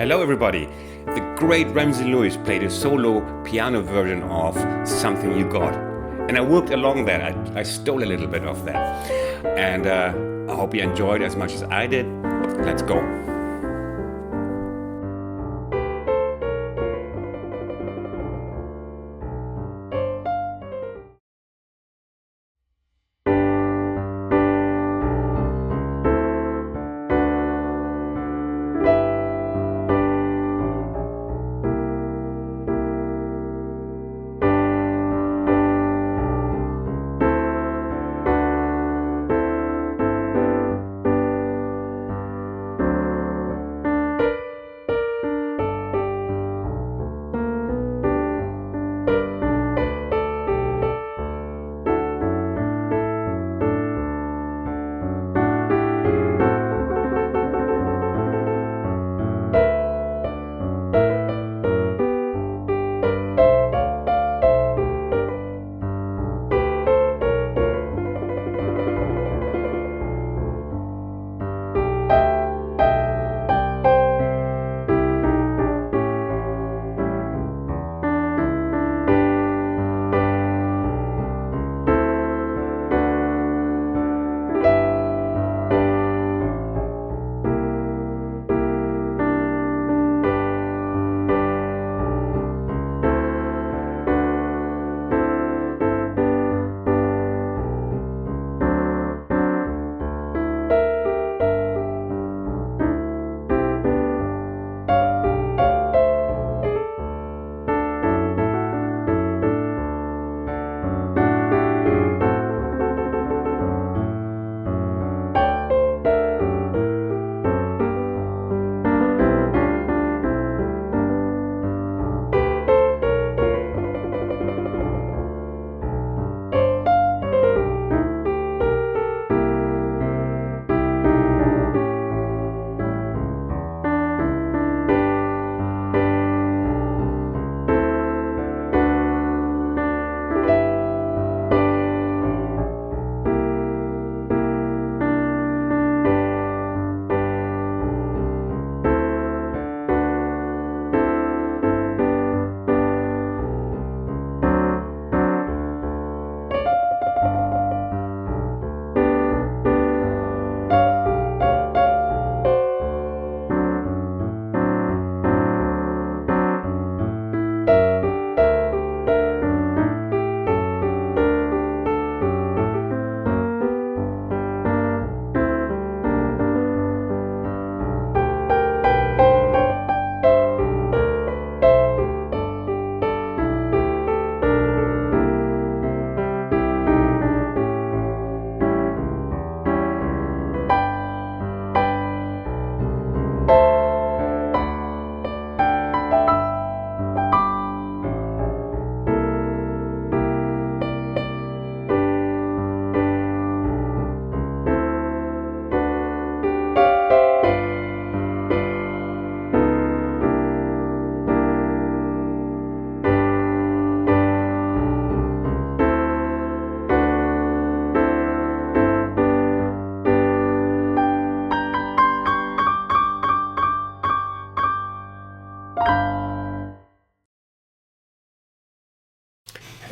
Hello everybody! The great Ramsey Lewis played a solo piano version of Something You Got. And I worked along that, I stole a little bit of that. And I hope you enjoyed as much as I did. Let's go!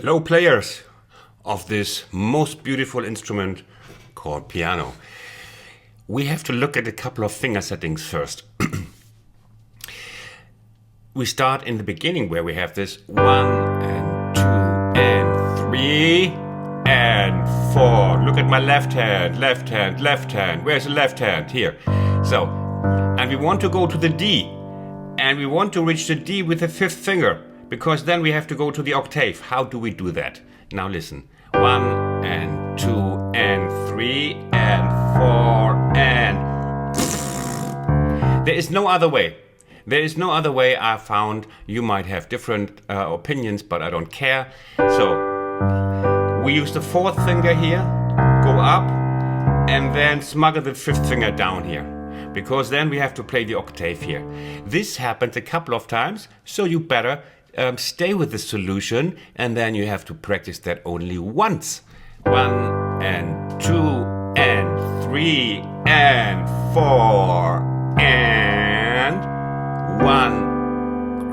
Hello players of this most beautiful instrument called piano. We have to look at a couple of finger settings first. We start in the beginning where we have this 1 and 2 and 3 and 4. Look at my left hand, left hand, left hand. Where's the left hand? Here. So, and we want to go to the D. And we want to reach the D with the fifth finger, because then we have to go to the octave. How do we do that? Now listen. 1 and 2 and 3 and 4 and... There is no other way. There is no other way I found. You might have different opinions, but I don't care. So, we use the fourth finger here, go up, and then smuggle the fifth finger down here. Because then we have to play the octave here. This happens a couple of times, so you better stay with the solution, and then you have to practice that only once. 1 and 2 and 3 and 4 and 1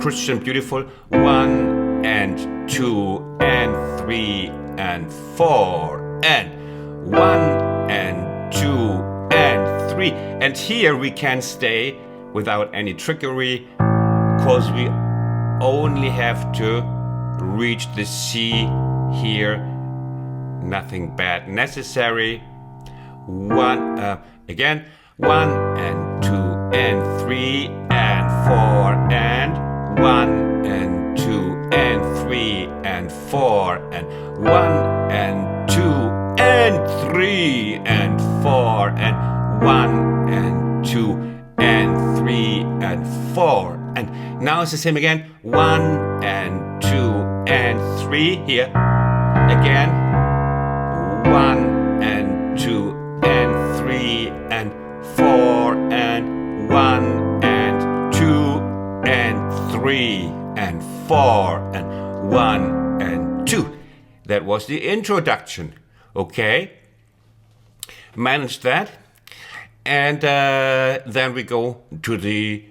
Christian, beautiful. 1 and 2 and 3 and 4 and 1 and 2 and 3. And here we can stay without any trickery, because we only have to reach the C here. Nothing bad necessary. Again, 1 and 2 and 3 and 4 and 1 and 2 and 3 and 4 and 1 and 2 and 3 and 4 and 1 and 2 and 3 and 4. And now it's the same again. 1 and 2 and 3 here. Again. 1 and 2 and 3 and 4 and 1 and 2 and 3 and 4 and 1 and 2. That was the introduction. Okay? Manage that. And then we go to the...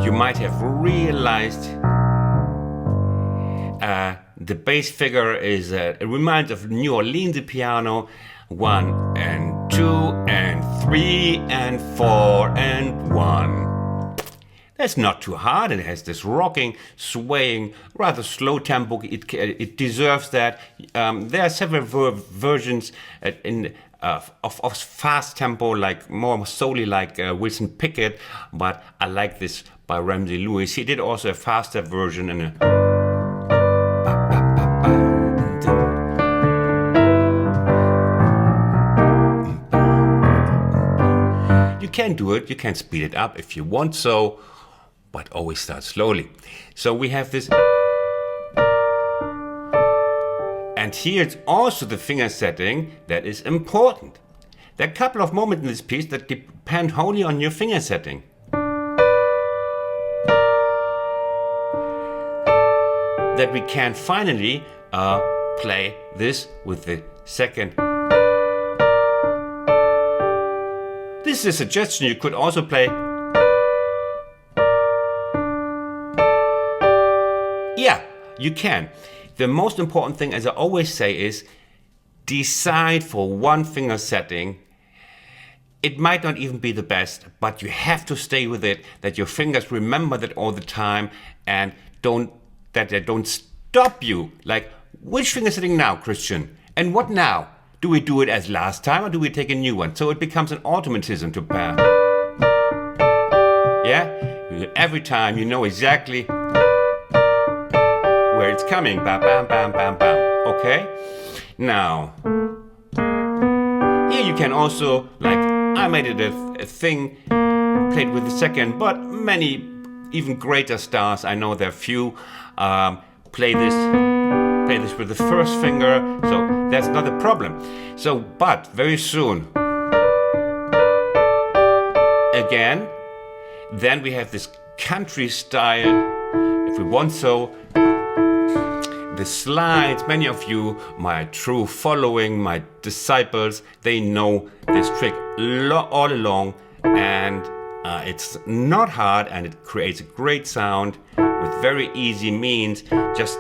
You might have realized the bass figure is it reminds of New Orleans piano. 1 and 2 and 3 and 4 and 1. That's not too hard. It has this rocking, swaying, rather slow tempo. It deserves that. There are several versions of fast tempo, like more soul-y, like Wilson Pickett, but I like this by Ramsey Lewis. He did also a faster version and a... You can do it, you can speed it up if you want so, but always start slowly. So we have this. And here it's also the finger setting that is important. There are a couple of moments in this piece that depend wholly on your finger setting. That we can finally play this with the second. This is a suggestion. You could also play. Yeah, you can. The most important thing, as I always say, is decide for one finger setting. It might not even be the best, but you have to stay with it, that your fingers remember that all the time and that they don't stop you. Like, which finger setting now, Christian? And what now? Do we do it as last time or do we take a new one? So it becomes an automatism to pair. Yeah? Every time you know exactly where it's coming. Bam, bam, bam, bam, bam. Okay? Now, here you can also, like, I made it a thing, played with the second, but many even greater stars, I know there are few, play this with the first finger, so that's not a problem. So, but very soon, again, then we have this country style, if we want so. The slides, many of you, my true following, my disciples, they know this trick all along, and it's not hard, and it creates a great sound with very easy means. Just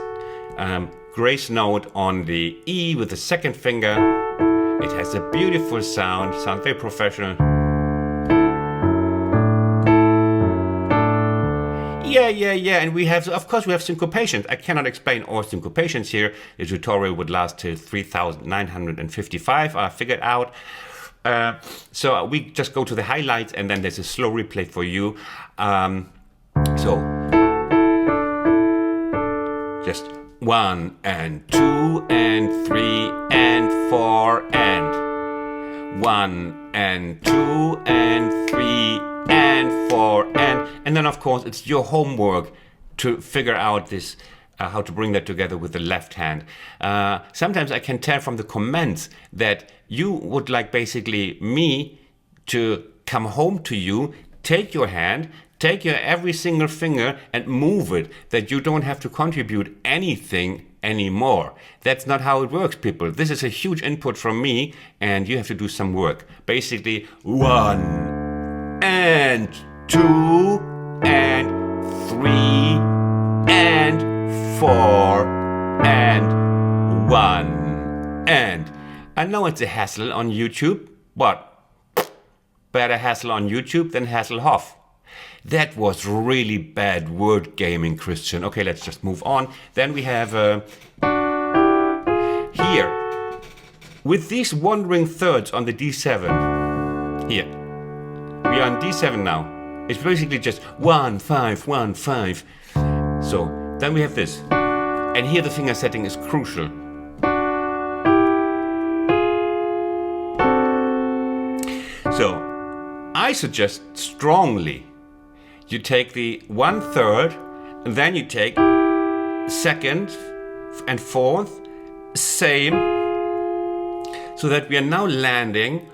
grace note on the E with the second finger. It has a beautiful sound very professional. Yeah, and we have, of course, we have syncopations. I cannot explain all syncopations here. The tutorial would last till 3,955, I figured out. So we just go to the highlights, and then there's a slow replay for you. So just 1 and 2 and 3 and 4 and 1 and 2 and 3 and 4 and then of course it's your homework to figure out this how to bring that together with the left hand. Sometimes I can tell from the comments that you would like basically me to come home to you, take your hand, take your every single finger and move it, that you don't have to contribute anything anymore. That's not how it works, people. This is a huge input from me, and you have to do some work. Basically, 1 and 2 and 3 and 4 and 1 and. I know it's a hassle on YouTube, but better hassle on YouTube than Hasselhoff. That was really bad word gaming, Christian. Okay, let's just move on. Then we have here, with these wandering thirds on the D7. Here, we are on D7 now. It's basically just 1, 5, 1, 5. So then we have this. And here the finger setting is crucial. So I suggest strongly you take the 1/3, and then you take 2nd and 4th, same, so that we are now landing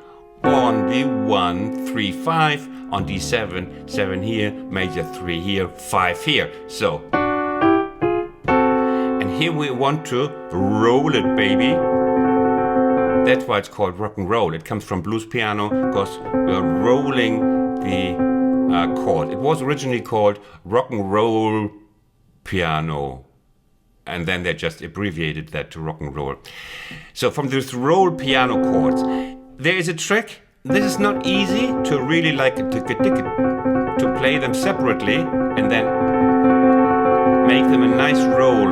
on the 1, 3, 5, on D7, 7 here, major 3 here, 5 here. So, and here we want to roll it, baby. That's why it's called rock and roll. It comes from blues piano because we're rolling the chord. It was originally called rock and roll piano, and then they just abbreviated that to rock and roll. So from these roll piano chords, there is a trick. This is not easy to really like to play them separately and then make them a nice roll.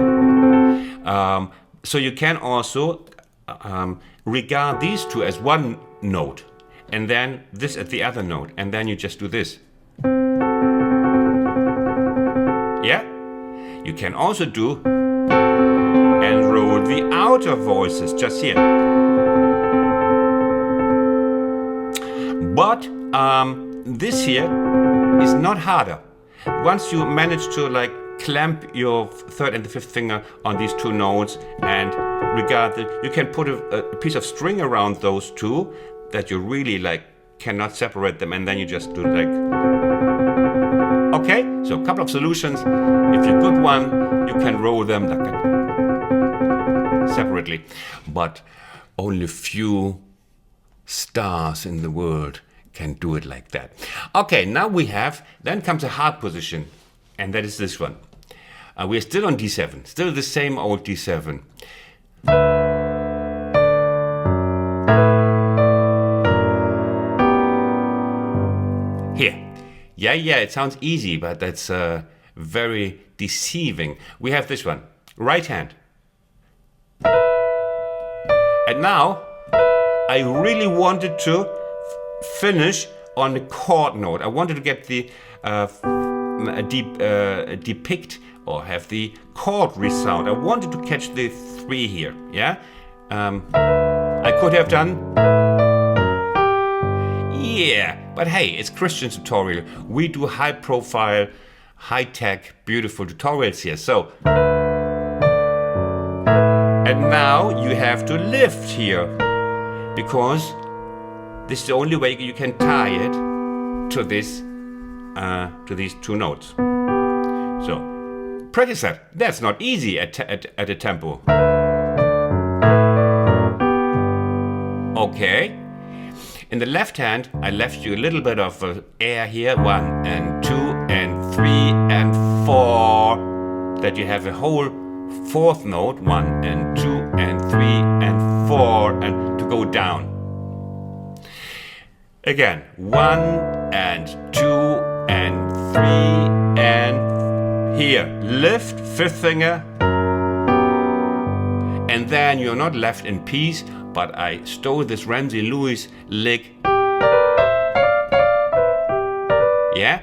So you can also regard these two as one note, and then this at the other note, and then you just do this. Yeah? You can also do and roll the outer voices just here. But this here is not harder. Once you manage to like clamp your 3rd and the 5th finger on these two notes and regard that, you can put a piece of string around those two that you really like cannot separate them, and then you just do like. Okay, so a couple of solutions. If you're a good one, you can roll them like that separately, but only few stars in the world can do it like that. Okay, now then comes a hard position, and that is this one. We're still on D7, still the same old D7. Here. Yeah, it sounds easy, but that's very deceiving. We have this one, right hand. And now, I really wanted to finish on the chord note. I wanted to get the depict or have the chord resound. I wanted to catch the 3 here, yeah? I could have done, yeah, but hey, it's Christian's tutorial. We do high profile, high tech, beautiful tutorials here. So, and now you have to lift here, because this is the only way you can tie it to this, to these two notes. So, practice that. That's not easy at a tempo. Okay. In the left hand, I left you a little bit of air here. 1 and 2 and 3 and 4. That you have a whole 4th note. 1 and 2 and 3 and 4, and to go down. Again, 1 and 2 and 3 and here. Lift, 5th finger. And then you're not left in peace, but I stole this Ramsey Lewis lick. Yeah?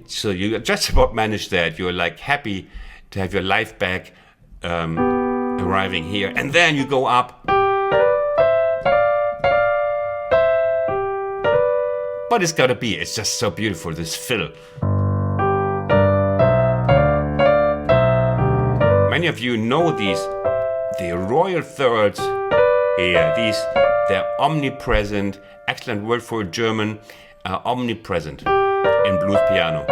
So you just about managed that. You're like happy to have your life back, arriving here. And then you go up. But it's gotta be. It's just so beautiful, this fill. Many of you know these, the royal thirds here. They're omnipresent. Excellent word for German. Omnipresent in blues piano.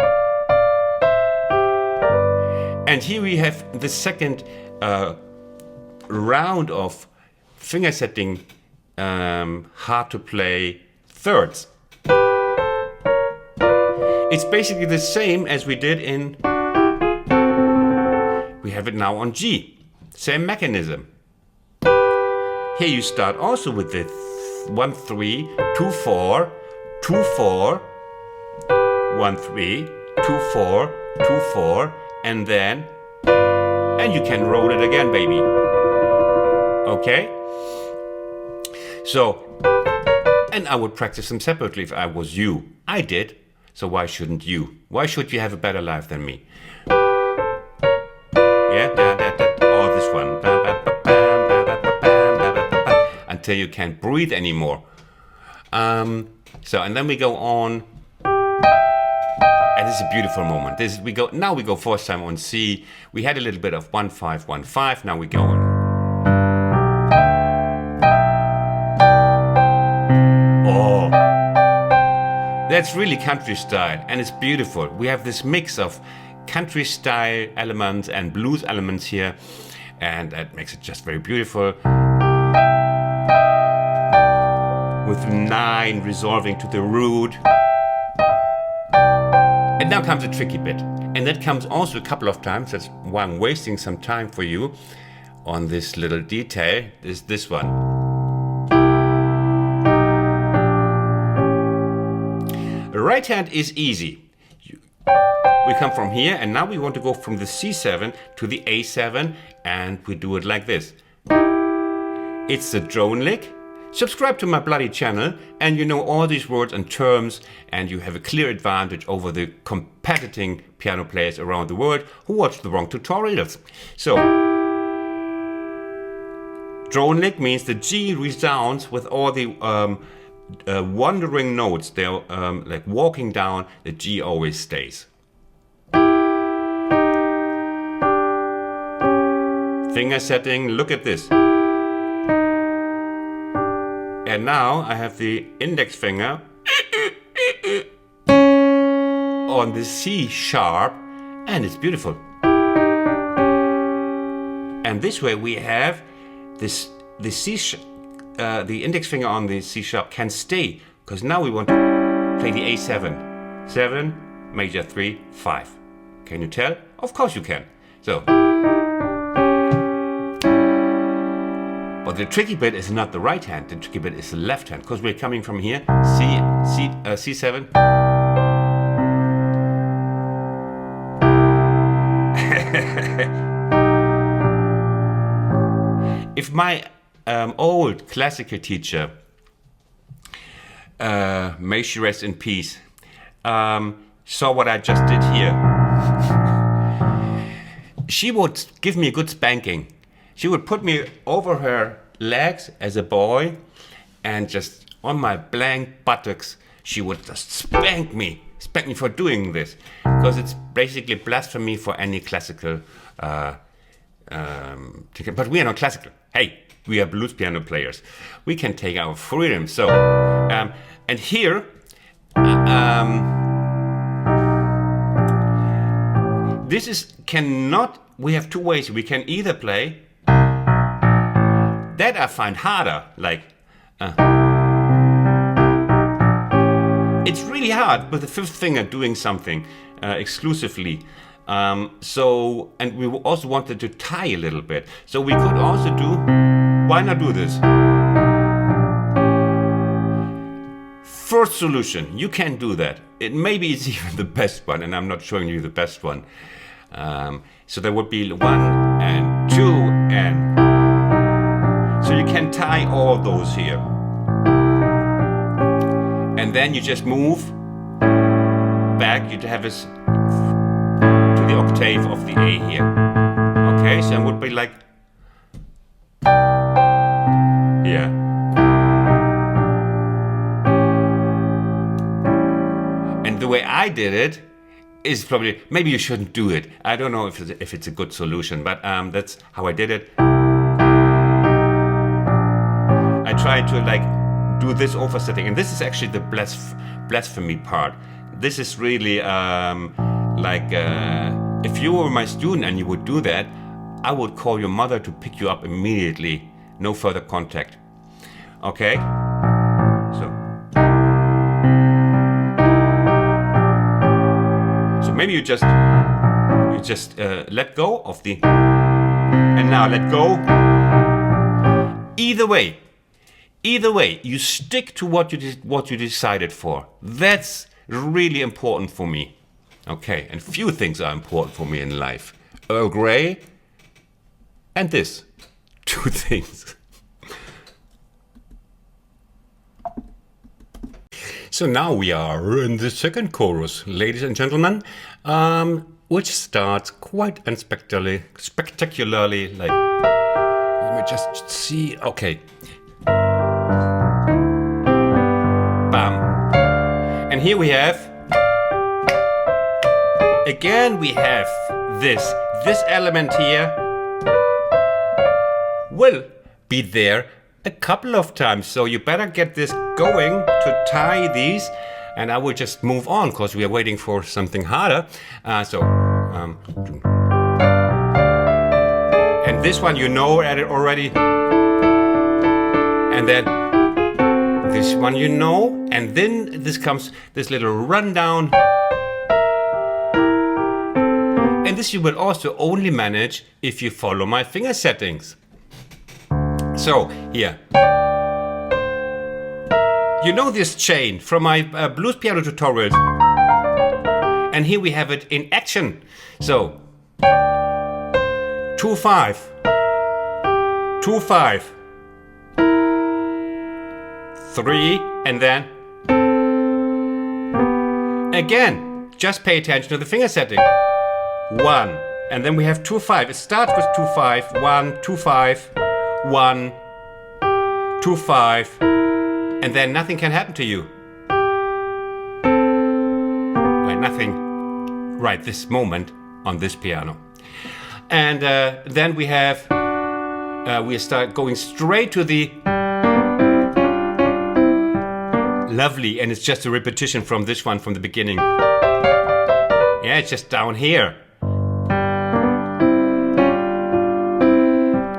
And here we have the second round of finger setting, hard to play thirds. it's basically the same as we did in, we have it now on G. Same mechanism. Here you start also with the 1, 3, 2, 4, 2, 4, 1, 3, 2, 4, 2, 4, and then, and you can roll it again, baby. Okay? So, and I would practice them separately if I was you. I did, so why shouldn't you? Why should you have a better life than me? Yeah, or this one. Until you can't breathe anymore. So, and then we go on. And this is a beautiful moment. Now we go first time on C. We had a little bit of 1, 5, 1, 5. Now we go on. Oh, that's really country style, and it's beautiful. We have this mix of country style elements and blues elements here, and that makes it just very beautiful. With 9 resolving to the root. And now comes a tricky bit. And that comes also a couple of times. That's why I'm wasting some time for you on this little detail. Is this one. The right hand is easy. We come from here, and now we want to go from the C7 to the A7, and we do it like this. It's the drone lick. Subscribe to my bloody channel, and you know all these words and terms, and you have a clear advantage over the competing piano players around the world who watch the wrong tutorials. So, drone lick means the G resounds with all the wandering notes. They're like walking down, the G always stays. Finger setting, look at this. And now I have the index finger on the C sharp, and it's beautiful. And this way we have this, the index finger on the C sharp can stay, because now we want to play the A7. 7, major 3, 5. Can you tell? Of course you can. So. But the tricky bit is not the right hand, the tricky bit is the left hand, because we're coming from here, C7. If my old classical teacher, may she rest in peace, saw what I just did here, she would give me a good spanking. She would put me over her legs as a boy, and just on my blank buttocks, she would just spank me for doing this, because it's basically blasphemy for any classical. But we are not classical. Hey, we are blues piano players. We can take our freedom. So, and here, this is cannot. We have two ways. We can either play. That I find harder, like, it's really hard with the fifth finger doing something exclusively. So, and we also wanted to tie a little bit. So we could also do, why not do this? First solution, you can do that. Maybe it's even the best one, and I'm not showing you the best one. So there would be 1 and 2 and... So you can tie all those here. And then you just move back, you have this to the octave of the A here. Okay, so it would be like here. And the way I did it is probably, maybe you shouldn't do it. I don't know if it's a good solution, but that's how I did it. I tried to like do this oversetting, and this is actually the blasphemy part. This is really like if you were my student and you would do that, I would call your mother to pick you up immediately. No further contact. Okay? So. maybe you just let go of the, and now let go. Either way, you stick to what you decided for. That's really important for me. Okay, and few things are important for me in life. Earl Grey and this. 2 things. So now we are in the second chorus, ladies and gentlemen, which starts quite spectacularly, like, let me just see, okay. Bam. And here we have, again we have this element here will be there a couple of times, so you better get this going to tie these, and I will just move on because we are waiting for something harder. And this one you know at it already, and then this one you know, and then this comes this little rundown, and this you will also only manage if you follow my finger settings. So here, you know this chain from my blues piano tutorials, and here we have it in action. So 2-5, 2-5, 3, and then again, just pay attention to the finger setting. 1, and then we have 2-5. It starts with 2-5, 1, 2-5, 1, 2-5, and then nothing can happen to you. Well, nothing right this moment on this piano. And then we have, we start going straight to the lovely, and it's just a repetition from this one from the beginning. Yeah, it's just down here.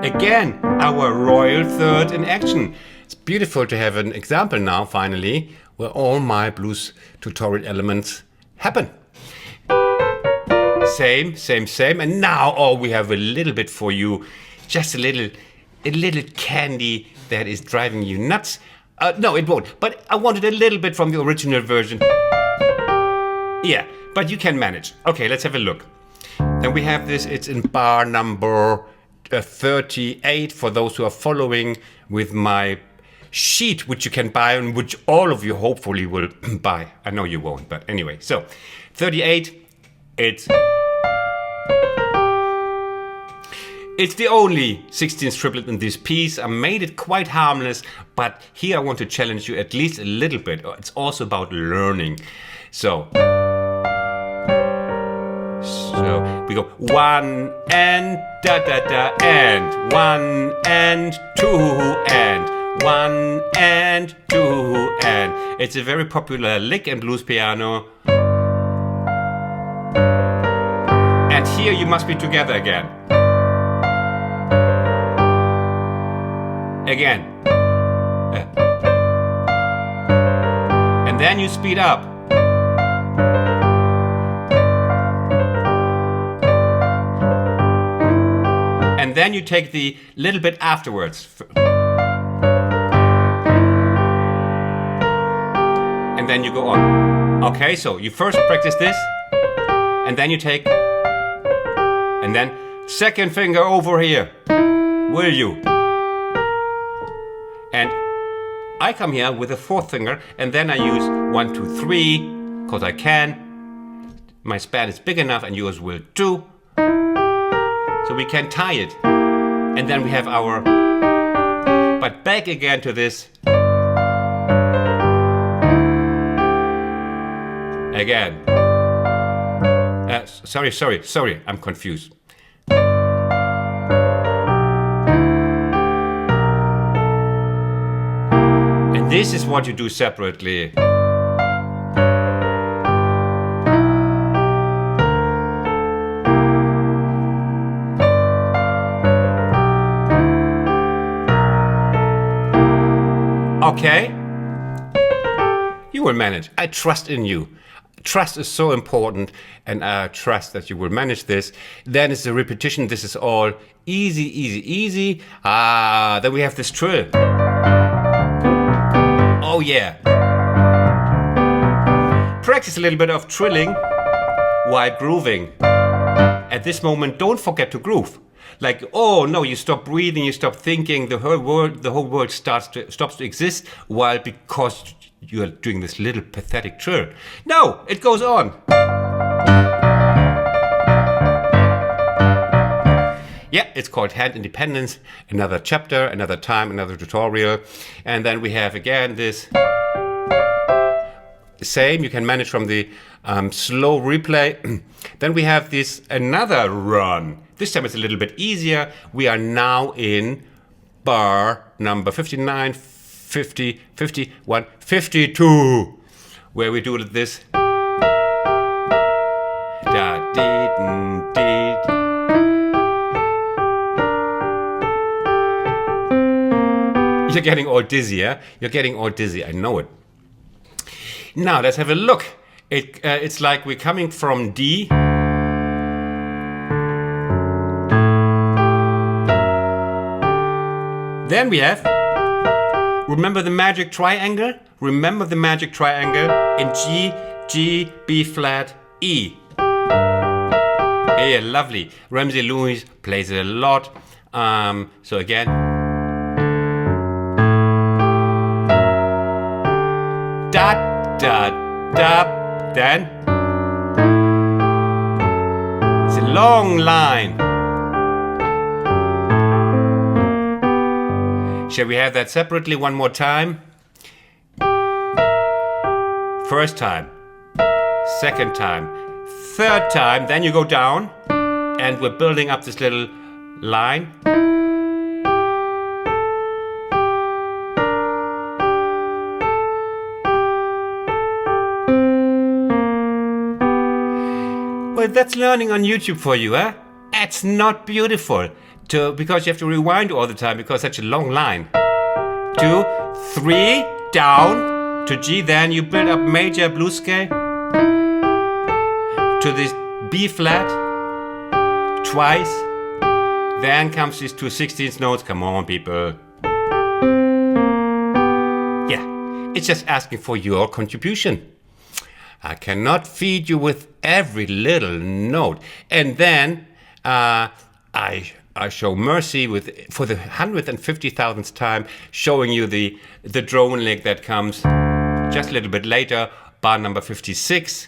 Again, our royal third in action. It's beautiful to have an example now, finally, where all my blues tutorial elements happen. Same, and now, we have a little bit for you. Just a little candy that is driving you nuts. No, it won't, but I wanted a little bit from the original version. Yeah, but you can manage. Okay, let's have a look. Then we have this, it's in bar number 38 for those who are following with my sheet, which you can buy and which all of you hopefully will buy. I know you won't, but anyway. So 38, it's the only 16th triplet in this piece. I made it quite harmless, but here I want to challenge you at least a little bit. It's also about learning. So we go 1 and da da da, and 1 and 2 and 1 and 2 and. It's a very popular lick in blues piano. And here you must be together again. Again. And then you speed up. And then you take the little bit afterwards. And then you go on. Okay, so you first practice this, and then you take, and then second finger over here. Will you? And I come here with a fourth finger, and then I use 1, 2, 3, because I can. My span is big enough, and yours will too. So we can tie it. And then we have our, but back again to this. Again. Sorry, I'm confused. And this is what you do separately. Okay? You will manage. I trust in you. trust is so important, and I trust that you will manage this. Then it's the repetition. This is all easy, easy, easy. Then we have this trill. Oh yeah. Practice a little bit of trilling while grooving. At this moment, don't forget to groove. Like, oh no, you stop breathing, you stop thinking, the whole world stops to exist, while because you're doing this little pathetic trill. No, it goes on. Yeah, it's called hand independence. Another chapter, another time, another tutorial. And then we have again this same, you can manage from the slow replay. Then we have this another run. This time it's a little bit easier. We are now in bar number 59, 50, 51, 52, where we do this. Da, dee, dee. You're getting all dizzy, yeah? You're getting all dizzy, I know it. Now let's have a look. It's like we're coming from D. Then we have, remember the magic triangle? Remember the magic triangle in G, G, B flat, E. Yeah, lovely. Ramsey Lewis plays it a lot. So again. Da, da, da, then. It's a long line. Shall we have that separately one more time? First time, second time, third time, then you go down, and we're building up this little line. Well, that's learning on YouTube for you, huh? It's not beautiful. Because you have to rewind all the time because such a long line. 2, 3, down to G, then you build up major blues scale to this B flat twice, then comes these 2 16th notes. Come on, people. Yeah, it's just asking for your contribution. I cannot feed you with every little note. And then I show mercy for the 150,000th time, showing you the drone lick that comes just a little bit later, bar number 56.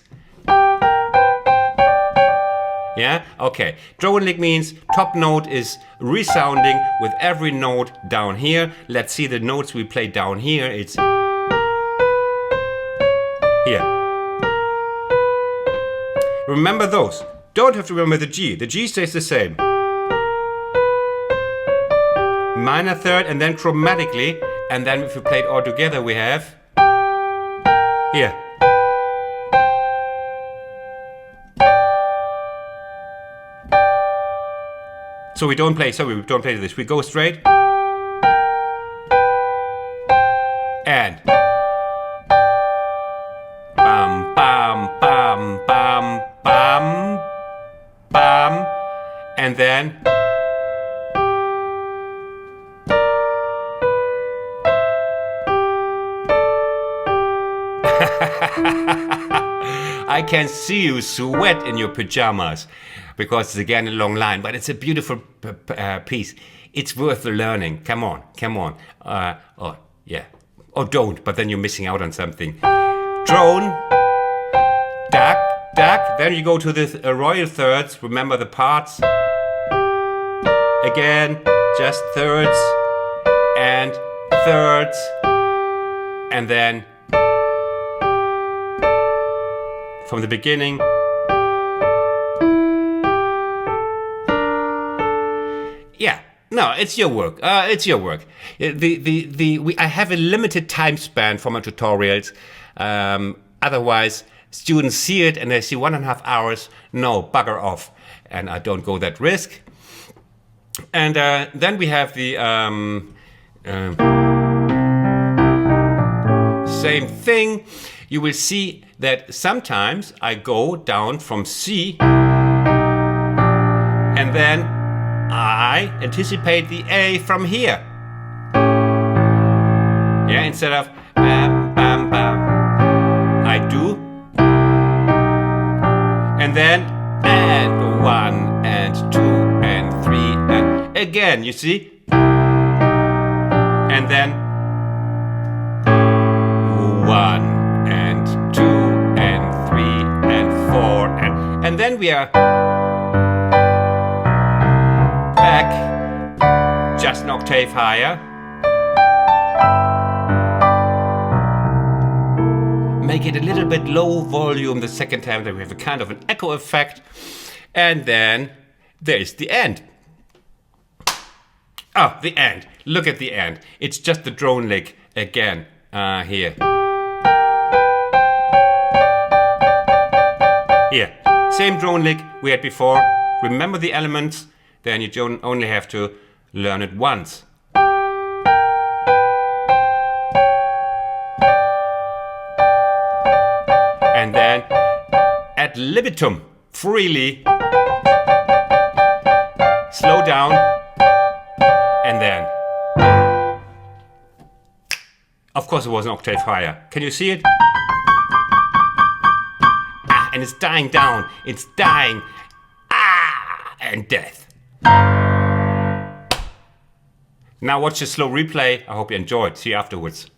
Yeah, okay. Drone lick means top note is resounding with every note down here. Let's see the notes we play down here. It's here. Remember those. Don't have to remember the G. The G stays the same. Minor third, and then chromatically, and then if we play it all together, we have here. So we don't play this. We go straight and bam, bam, bam, bam, bam, bam, and then I can see you sweat in your pajamas because it's again a long line, but it's a beautiful piece. It's worth learning. Come on, come on. Oh, yeah. Or don't, but then you're missing out on something. Drone, duck, duck. Then you go to the royal thirds. Remember the parts. Again, just thirds and thirds. And then from the beginning. Yeah, no, it's your work. It's your work. I have a limited time span for my tutorials. Otherwise, students see it and they see 1.5 hours. No, bugger off. And I don't go that risk. And then we have the same thing. you will see that sometimes I go down from C and then I anticipate the A from here. Yeah, instead of bam, bam, bam, I do. And then, and 1, and 2, and 3, and again, you see? And then 1, and 2, and 3, and 4, and then we are back just an octave higher. Make it a little bit low volume the second time, then we have a kind of an echo effect. And then there is the end. Oh, the end. Look at the end. It's just the drone lick again here. Here, same drone lick we had before. Remember the elements, then you don't only have to learn it once. And then ad libitum, freely, slow down, and then. Of course it was an octave higher. Can you see it? And it's dying down. It's dying. And death. Now watch the slow replay. I hope you enjoyed. See you afterwards.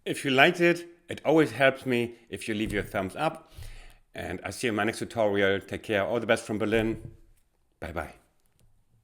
If you liked it, it always helps me if you leave your thumbs up. And I see you in my next tutorial. Take care. All the best from Berlin. Bye bye.